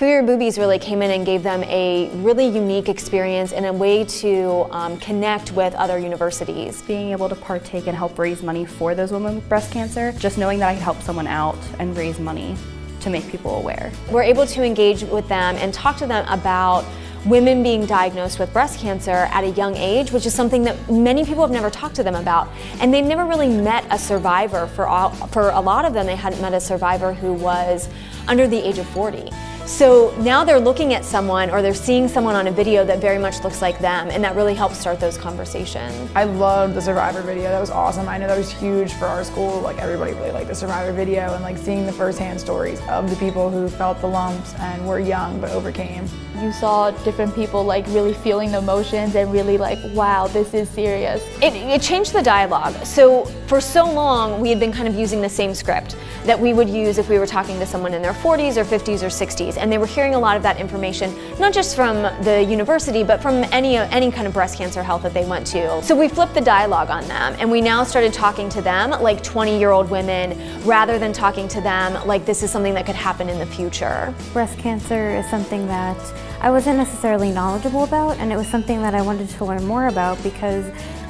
For Your Boobies really came in and gave them a really unique experience and a way to connect with other universities. Being able to partake and help raise money for those women with breast cancer, just knowing that I could help someone out and raise money to make people aware. We're able to engage with them and talk to them about women being diagnosed with breast cancer at a young age, which is something that many people have never talked to them about. And they've never really met a survivor. For a lot of them, they hadn't met a survivor who was under the age of 40. So now they're looking at someone, or they're seeing someone on a video that very much looks like them, and that really helps start those conversations. I loved the Survivor video. That was awesome. I know that was huge for our school. Like, everybody really liked the Survivor video, and like seeing the firsthand stories of the people who felt the lumps and were young but overcame. You saw different people like really feeling the emotions and really like, wow, this is serious. It changed the dialogue. So for so long, we had been kind of using the same script that we would use if we were talking to someone in their 40s or 50s or 60s. And they were hearing a lot of that information, not just from the university, but from any kind of breast cancer health that they went to. So we flipped the dialogue on them, and we now started talking to them like 20-year-old women, rather than talking to them like this is something that could happen in the future. Breast cancer is something that I wasn't necessarily knowledgeable about, and it was something that I wanted to learn more about because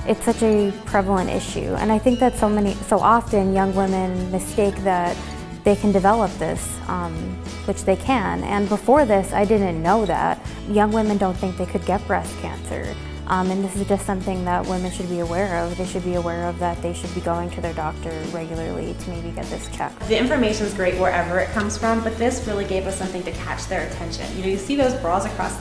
it's such a prevalent issue. And I think that so often young women mistake that they can develop this, which they can. And before this, I didn't know that. Young women don't think they could get breast cancer. And this is just something that women should be aware of. They should be aware of that they should be going to their doctor regularly to maybe get this checked. The information is great wherever it comes from, but this really gave us something to catch their attention. You know, you see those bras across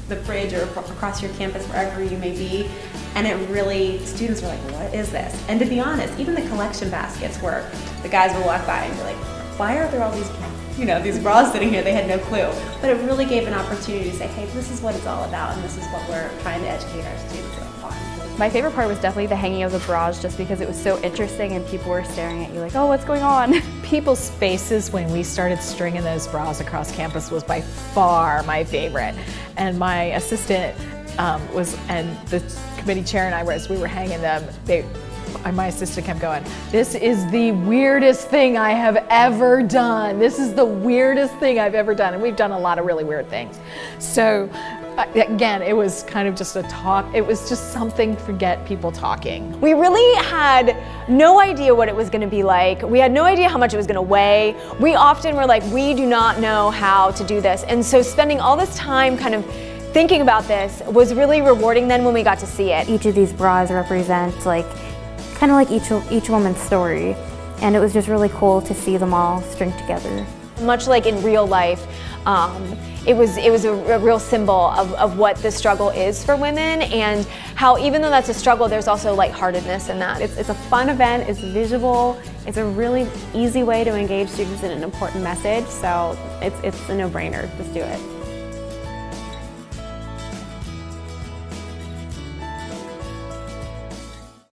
the fridge or across your campus, wherever you may be, and it really, students are like, what is this? And to be honest, even the collection baskets where the guys will walk by and be like, why are there all these, these bras sitting here? They had no clue. But it really gave an opportunity to say, hey, this is what it's all about, and this is what we're trying to educate our students on. My favorite part was definitely the hanging of the bras, just because it was so interesting and people were staring at you like, oh, what's going on? People's faces when we started stringing those bras across campus was by far my favorite. And my assistant and the committee chair and I, as we were hanging them, my assistant kept going, this is the weirdest thing I have ever done. This is the weirdest thing I've ever done. And we've done a lot of really weird things. So again, it was kind of just a talk. It was just something to get people talking. We really had no idea what it was going to be like. We had no idea how much it was going to weigh. We often were like, we do not know how to do this. And so spending all this time kind of thinking about this was really rewarding then when we got to see it. Each of these bras represents kind of like each woman's story, and it was just really cool to see them all string together. Much like in real life, it was a real symbol of what the struggle is for women, and how even though that's a struggle, there's also lightheartedness in that. It's a fun event, it's visual, it's a really easy way to engage students in an important message, so it's a no-brainer. Just do it.